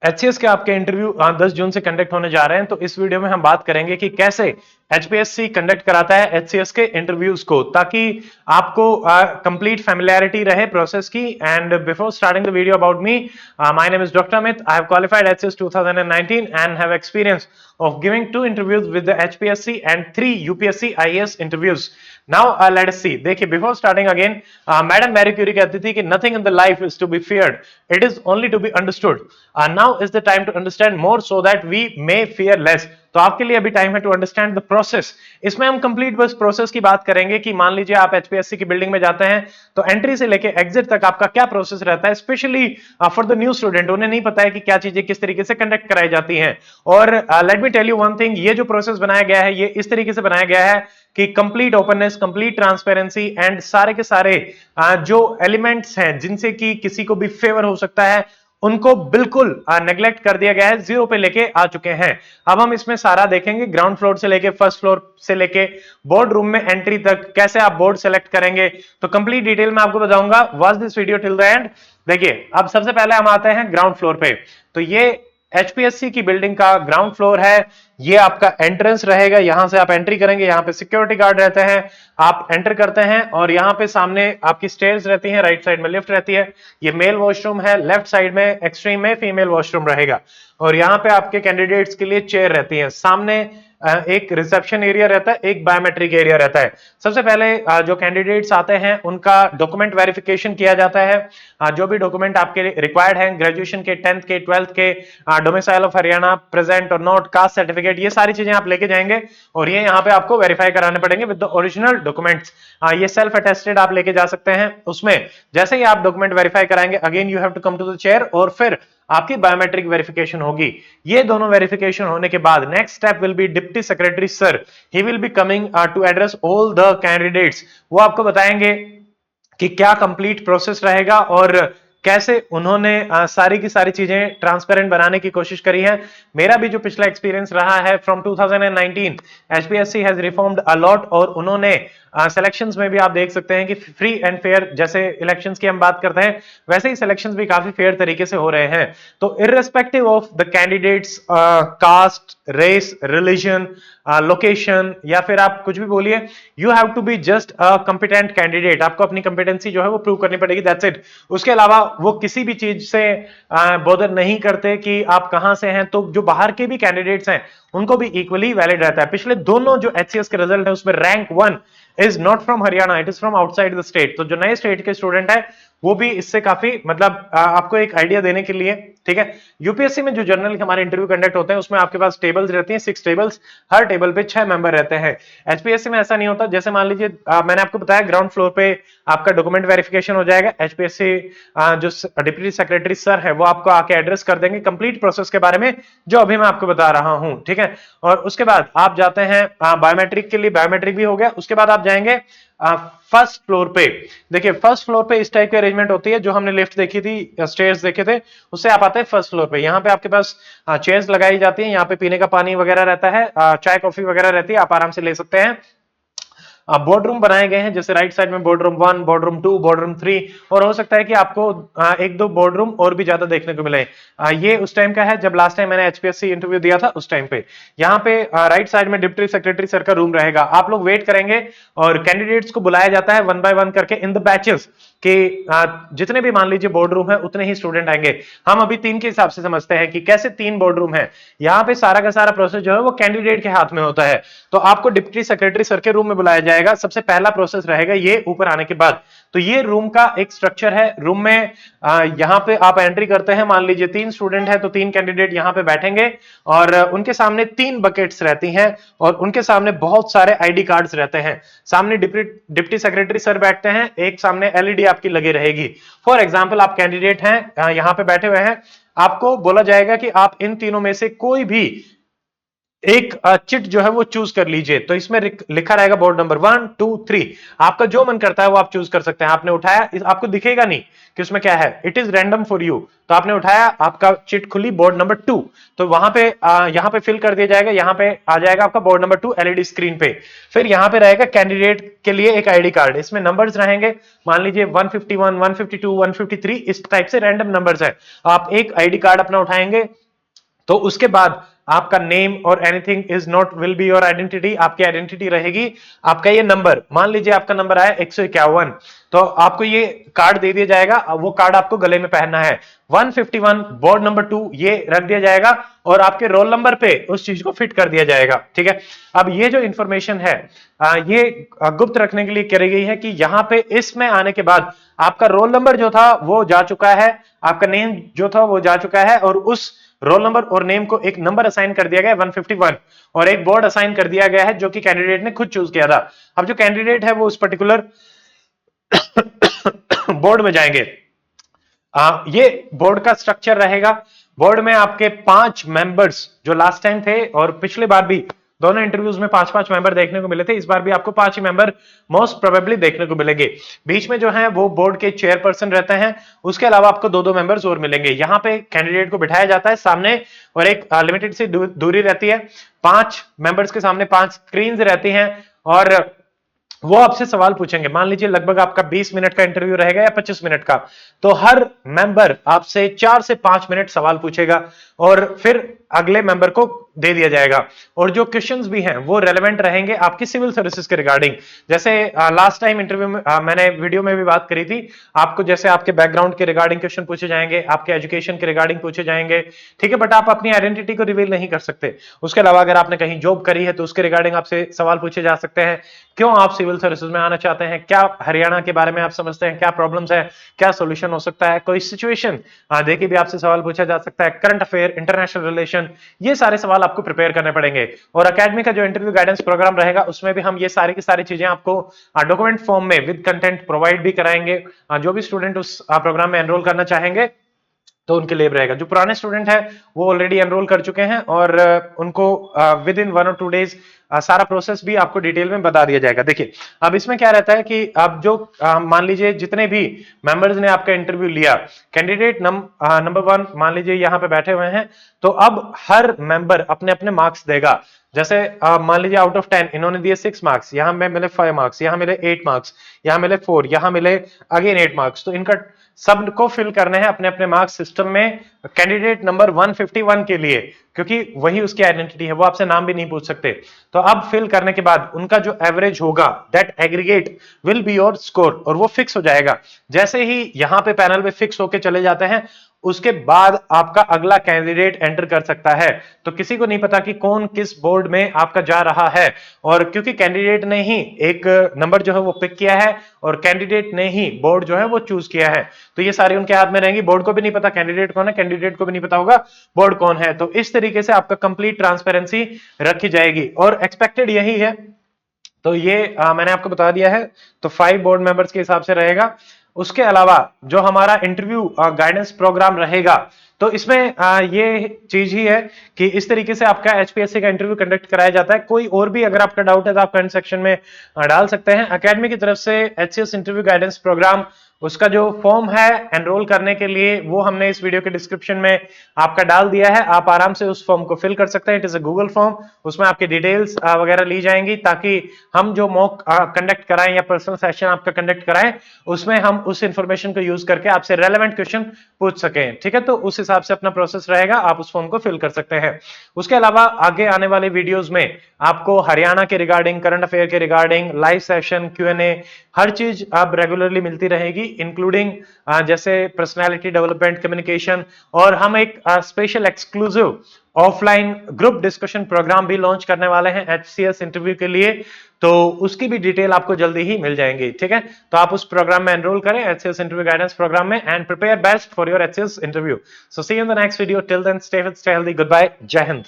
HCS के आपके interview 10 जून से कंडक्ट होने जा रहे हैं, तो इस वीडियो में हम बात करेंगे कि कैसे एचपीएससी कंडक्ट कराता है एचसीएस के इंटरव्यूज को, ताकि आपको कंप्लीट फैमिलियरिटी रहे प्रोसेस की। And before starting the video about me, my name is doctor Amit. I have qualified HCS 2019 and have experience of giving 2 interviews with the HPSC and 3 UPSC IAS interviews. Now let us see. देखिए, before starting again, madam Marie Curie कहती थी कि nothing in the life is to be feared, it is only to be understood. Now is the time to understand more so that we may fear less. तो आपके लिए अभी time है to understand the process. इसमें हम complete बस process की बात करेंगे कि मान लीजिए आप एचपीएससी की बिल्डिंग में जाते हैं, तो एंट्री से लेके एग्जिट तक आपका क्या प्रोसेस रहता है, specially for the new student. उन्हें नहीं पता है कि क्या चीजें किस तरीके से कंडक्ट कराई जाती हैं। और let me tell you one thing, ये जो प्रोसेस बनाया गया है ये इस तरीके से बनाया गया है कि complete openness, complete transparency and सारे के सारे जो एलिमेंट्स हैं जिनसे कि किसी को भी फेवर हो सकता है, उनको बिल्कुल नेग्लेक्ट कर दिया गया है, जीरो पे लेके आ चुके हैं। अब हम इसमें सारा देखेंगे, ग्राउंड फ्लोर से लेके फर्स्ट फ्लोर से लेके बोर्ड रूम में एंट्री तक, कैसे आप बोर्ड सेलेक्ट करेंगे, तो कंप्लीट डिटेल में आपको बताऊंगा। Watch this video till the end. देखिए, अब सबसे पहले हम आते हैं ग्राउंड फ्लोर पे। तो ये एचपीएससी की बिल्डिंग का ग्राउंड फ्लोर है। ये आपका एंट्रेंस रहेगा, यहां से आप एंट्री करेंगे, यहाँ पे सिक्योरिटी गार्ड रहते हैं, आप एंटर करते हैं और यहाँ पे सामने आपकी स्टेयर्स रहती हैं, राइट साइड में लिफ्ट रहती है। ये मेल वॉशरूम है, लेफ्ट साइड में एक्सट्रीम में फीमेल वॉशरूम रहेगा। और यहाँ पे आपके कैंडिडेट्स के लिए चेयर रहती है। सामने एक रिसेप्शन एरिया रहता है, एक बायोमेट्रिक एरिया रहता है। सबसे पहले जो कैंडिडेट्स आते हैं उनका डॉक्यूमेंट वेरिफिकेशन किया जाता है। जो भी डॉक्यूमेंट आपके रिक्वायर्ड हैं, ग्रेजुएशन के, 10th के, 12th के, डोमिसाइल ऑफ हरियाणा, प्रेजेंट और नॉट, कास्ट सर्टिफिकेट, ये सारी चीजें आप लेके जाएंगे और ये यहाँ पे आपको वेरीफाई कराने पड़ेंगे विद द ओरिजिनल डॉक्यूमेंट्स। ये सेल्फ अटेस्टेड आप लेके जा सकते हैं। उसमें जैसे ही आप डॉक्यूमेंट वेरीफाई कराएंगे, again you have to come to the chair और फिर आपकी बायोमेट्रिक वेरिफिकेशन होगी। ये दोनों वेरिफिकेशन होने के बाद next step will be deputy secretary sir, he will be coming to address all the candidates. वो आपको बताएंगे कि क्या कंप्लीट प्रोसेस रहेगा और कैसे उन्होंने सारी की सारी चीजें ट्रांसपेरेंट बनाने की कोशिश करी है। मेरा भी जो पिछला एक्सपीरियंस रहा है from 2019, HPSC has reformed a lot और उन्होंने सिलेक्शंस में भी आप देख सकते हैं कि फ्री एंड फेयर, जैसे इलेक्शंस की हम बात करते हैं वैसे ही सिलेक्शंस भी काफी फेयर तरीके से हो रहे हैं। तो irrespective of the candidates caste, race, religion, location या फिर आप कुछ भी बोलिए, you have to be just a competent candidate. आपको अपनी कॉम्पिटेंसी जो है वो प्रूव करनी पड़ेगी, दैट्स इट। उसके अलावा वो किसी भी चीज से बॉदर नहीं करते कि आप कहां से हैं। तो जो बाहर के भी कैंडिडेट्स हैं उनको भी इक्वली वैलिड रहता है। पिछले दोनों जो एचसीएस के रिजल्ट है उसमें rank 1 is not from Haryana, it is from outside the state. तो जो नए स्टेट के स्टूडेंट है वो भी इससे काफी मतलब आपको एक आइडिया देने के लिए, ठीक है। यूपीएससी में जो जनरल हमारे इंटरव्यू कंडक्ट होते हैं उसमें आपके पास टेबल्स रहती हैं, 6 टेबल्स, हर टेबल पे 6 मेंबर रहते हैं। एचपीएससी में ऐसा नहीं होता। जैसे मान लीजिए मैंने आपको बताया ग्राउंड फ्लोर पे आपका डॉक्यूमेंट वेरिफिकेशन हो जाएगा, एचपीएससी जो डिप्टी सेक्रेटरी सर है वो आपको आके एड्रेस कर देंगे कंप्लीट प्रोसेस के बारे में जो अभी मैं आपको बता रहा हूं, ठीक है। और उसके बाद आप जाते हैं बायोमेट्रिक के लिए, बायोमेट्रिक भी हो गया। उसके बाद आप जाएंगे फर्स्ट फ्लोर पे। देखिए, फर्स्ट फ्लोर पे इस टाइप की अरेंजमेंट होती है, जो हमने लिफ्ट देखी थी, स्टेयर्स देखे थे, उससे आप आते हैं फर्स्ट फ्लोर पे। यहाँ पे आपके पास चेयर्स लगाई जाती हैं, यहाँ पे पीने का पानी वगैरह रहता है, चाय कॉफी वगैरह रहती है, आप आराम से ले सकते हैं। बोर्ड रूम बनाए गए हैं, जैसे राइट साइड में board room 1, board room 2, board room 3, और हो सकता है कि आपको एक दो बोर्ड रूम और भी ज्यादा देखने को मिले। ये उस टाइम का है जब लास्ट टाइम मैंने एचपीएससी इंटरव्यू दिया था उस टाइम पे। यहाँ पे राइट साइड में डिप्टी सेक्रेटरी सर का रूम रहेगा। आप लोग वेट करेंगे और कैंडिडेट्स को बुलाया जाता है 1 by 1 करके इन द बैचेस कि जितने भी मान लीजिए बोर्ड रूम है उतने ही स्टूडेंट आएंगे। हम अभी 3 के हिसाब से समझते हैं कि कैसे 3 बोर्ड रूम है। यहाँ पे सारा का सारा प्रोसेस जो है वो कैंडिडेट के हाथ में होता है। तो आपको डिप्टी सेक्रेटरी सर के रूम में बुलाया जाएगा। सबसे पहला प्रोसेस रहेगा ये ऊपर आने के बाद। तो ये रूम का एक स्ट्रक्चर है। रूम में यहाँ पे आप एंट्री करते हैं, मान लीजिए 3 स्टूडेंट है तो 3 कैंडिडेट यहाँ पे बैठेंगे और उनके सामने 3 बकेट्स रहती हैं और उनके सामने बहुत सारे आईडी कार्ड्स रहते हैं। सामने डिप्टी सेक्रेटरी सर बैठते हैं, एक सामने एलईडी आपकी लगी रहेगी। फॉर एग्जाम्पल आप कैंडिडेट हैं, यहाँ पे बैठे हुए हैं, आपको बोला जाएगा कि आप इन तीनों में से कोई भी एक चिट जो है वो चूज कर लीजिए। तो इसमें लिखा रहेगा बोर्ड नंबर 1 2 3, आपका जो मन करता है वो आप चूज कर सकते हैं। आपने उठाया, आपको दिखेगा नहीं कि उसमें क्या है, it is random for you. तो आपने उठाया, आपका चिट खुली बोर्ड नंबर 2, तो वहां पे यहाँ पे फिल कर दिया जाएगा। यहाँ पे आ जाएगा आपका बोर्ड नंबर 2 एलईडी स्क्रीन पे। फिर यहाँ पे रहेगा कैंडिडेट के लिए एक आईडी कार्ड, इसमें नंबर्स रहेंगे, मान लीजिए 151 152 153, इस टाइप से रैंडम नंबर्स है। आप एक आईडी कार्ड अपना उठाएंगे, तो उसके बाद आपका नेम और anything is not will be your identity, आपकी आइडेंटिटी रहेगी। आपका ये नंबर, मान लीजिए आपका नंबर आया 151, तो आपको ये कार्ड दे दिया जाएगा, वो कार्ड आपको गले में पहनना है। 151 बोर्ड नंबर 2 ये रख दिया जाएगा और आपके रोल नंबर पे उस चीज को फिट कर दिया जाएगा। ठीक है, अब ये जो इंफॉर्मेशन है ये गुप्त रखने के लिए करी गई है कि यहाँ पे इसमें आने के बाद आपका रोल नंबर जो था वो जा चुका है, आपका नेम जो था वो जा चुका है, और उस रोल नंबर और नेम को एक नंबर असाइन कर दिया गया है 151, और एक बोर्ड असाइन कर दिया गया है जो कि कैंडिडेट ने खुद चूज किया था। अब जो कैंडिडेट है वो उस पर्टिकुलर बोर्ड में जाएंगे। ये बोर्ड का स्ट्रक्चर रहेगा। बोर्ड में आपके 5 मेंबर्स जो लास्ट टाइम थे, और पिछले बार भी दोनों इंटरव्यूज में 5-5 मेंबर देखने को मिले थे, इस बार भी आपको 5 ही मेंबर मोस्ट प्रोबेबली देखने को मिलेंगे। बीच में जो है वो बोर्ड के चेयरपर्सन रहते हैं, उसके अलावा आपको 2-2 मेंबर्स और मिलेंगे। यहाँ पे कैंडिडेट को बिठाया जाता है सामने, और एक लिमिटेड सी दूरी रहती है। 5 मेंबर्स के सामने 5 स्क्रीन रहती हैं, और वो आपसे सवाल पूछेंगे। मान लीजिए लगभग आपका 20 मिनट का इंटरव्यू रहेगा या 25 मिनट का, तो हर मेंबर आपसे 4 से 5 मिनट सवाल पूछेगा, और फिर अगले मेंबर को दे दिया जाएगा। और जो क्वेश्चंस भी हैं वो रेलेवेंट रहेंगे आपकी सिविल सर्विसेज के रिगार्डिंग। जैसे लास्ट टाइम इंटरव्यू में मैंने वीडियो में भी बात करी थी, आपको जैसे आपके बैकग्राउंड के रिगार्डिंग क्वेश्चन पूछे जाएंगे, आपके एजुकेशन के रिगार्डिंग पूछे जाएंगे। ठीक है, बट आप अपनी आइडेंटिटी को रिवील नहीं कर सकते। उसके अलावा अगर आपने कहीं जॉब करी है तो उसके रिगार्डिंग आपसे सवाल पूछे जा सकते हैं। क्यों आप सिविल सर्विसेज में आना चाहते हैं, क्या हरियाणा के बारे में आप समझते हैं, क्या प्रॉब्लम्स है, क्या सॉल्यूशन हो सकता है, कोई सिचुएशन देखिए भी आपसे सवाल पूछा जा सकता है, करंट अफेयर, इंटरनेशनल रिलेशन, ये सारे सवाल आपको प्रिपेयर करने पड़ेंगे। और एकेडमी का जो इंटरव्यू गाइडेंस प्रोग्राम रहेगा उसमें भी हम ये सारी की सारी चीजें आपको डॉक्यूमेंट फॉर्म में विद कंटेंट प्रोवाइड भी कराएंगे। जो भी स्टूडेंट उस प्रोग्राम में एनरोल करना चाहेंगे तो उनके लिए रहेगा। जो पुराने स्टूडेंट है वो ऑलरेडी एनरोल कर चुके हैं, और उनको विद इन 1 और 2 डेज सारा प्रोसेस भी आपको डिटेल में बता दिया जाएगा। देखिए अब इसमें क्या रहता है कि अब जो मान लीजिए जितने भी मेंबर्स ने आपका इंटरव्यू लिया, कैंडिडेट नंबर 1 मान लीजिए यहाँ पे बैठे हुए हैं, तो अब हर मेंबर अपने अपने मार्क्स देगा। जैसे मान लीजिए आउट ऑफ 10 इन्होंने दिए 6 मार्क्स, यहाँ में मिले 5 मार्क्स, यहाँ मिले 8 मार्क्स, यहाँ मिले 4, यहाँ मिले अगेन 8 मार्क्स, तो इनका सबको फिल करने हैं अपने अपने मार्क्स सिस्टम में। कैंडिडेट नंबर 151 के लिए, क्योंकि वही उसकी आइडेंटिटी है, वो आपसे नाम भी नहीं पूछ सकते, तो अब फिल करने के बाद उनका जो एवरेज होगा that aggregate will be your score, और वो फिक्स हो जाएगा। जैसे ही यहां पे पैनल में फिक्स होके चले जाते हैं, उसके बाद आपका अगला कैंडिडेट एंटर कर सकता है। तो किसी को नहीं पता कि कौन किस बोर्ड में आपका जा रहा है, और क्योंकि कैंडिडेट ने ही एक नंबर जो है वो पिक किया है, और कैंडिडेट ने ही बोर्ड जो है वो चूज किया है, तो ये सारी उनके हाथ में रहेंगी। बोर्ड को भी नहीं पता कैंडिडेट कौन है, कैंडिडेट को भी नहीं पता होगा बोर्ड कौन है। तो इस तरीके से आपका कंप्लीट ट्रांसपेरेंसी रखी जाएगी, और एक्सपेक्टेड यही है। तो ये मैंने आपको बता दिया है। तो 5 बोर्ड मेंबर्स के हिसाब से रहेगा। उसके अलावा जो हमारा इंटरव्यू गाइडेंस प्रोग्राम रहेगा, तो इसमें ये चीज ही है कि इस तरीके से आपका एचपीएससी का इंटरव्यू कंडक्ट कराया जाता है। कोई और भी अगर आपका डाउट है तो आप कमेंट सेक्शन में डाल सकते हैं। एकेडमी की तरफ से एचसीएस इंटरव्यू गाइडेंस प्रोग्राम, उसका जो फॉर्म है एनरोल करने के लिए, वो हमने इस वीडियो के डिस्क्रिप्शन में आपका डाल दिया है। आप आराम से उस फॉर्म को फिल कर सकते हैं। It is a Google form, उसमें आपकी डिटेल्स वगैरह ली जाएंगी, ताकि हम जो मॉक कंडक्ट कराएं या पर्सनल सेशन आपका कंडक्ट कराएं, उसमें हम उस इंफॉर्मेशन को यूज करके आपसे रेलेवेंट क्वेश्चन पूछ सकें। ठीक है, तो उस हिसाब से अपना प्रोसेस रहेगा, आप उस फॉर्म को फिल कर सकते हैं। उसके अलावा आगे आने वाले वीडियोस में आपको हरियाणा के रिगार्डिंग, करंट अफेयर के रिगार्डिंग, लाइव सेशन, Q&A, हर चीज अब रेगुलरली मिलती रहेगी, इंक्लूडिंग जैसे पर्सनालिटी डेवलपमेंट, कम्युनिकेशन, और हम एक special exclusive offline group discussion program भी लॉन्च करने वाले हैं एचसीएस इंटरव्यू के लिए। तो उसकी भी डिटेल आपको जल्दी ही मिल जाएंगी। ठीक है, तो आप उस प्रोग्राम में एनरोल करें, एचसीएस इंटरव्यू गाइडेंस प्रोग्राम में, and prepare best for your HCS interview. So see you in the next video. Till then stay fit, stay healthy, good bye, जय हिंद।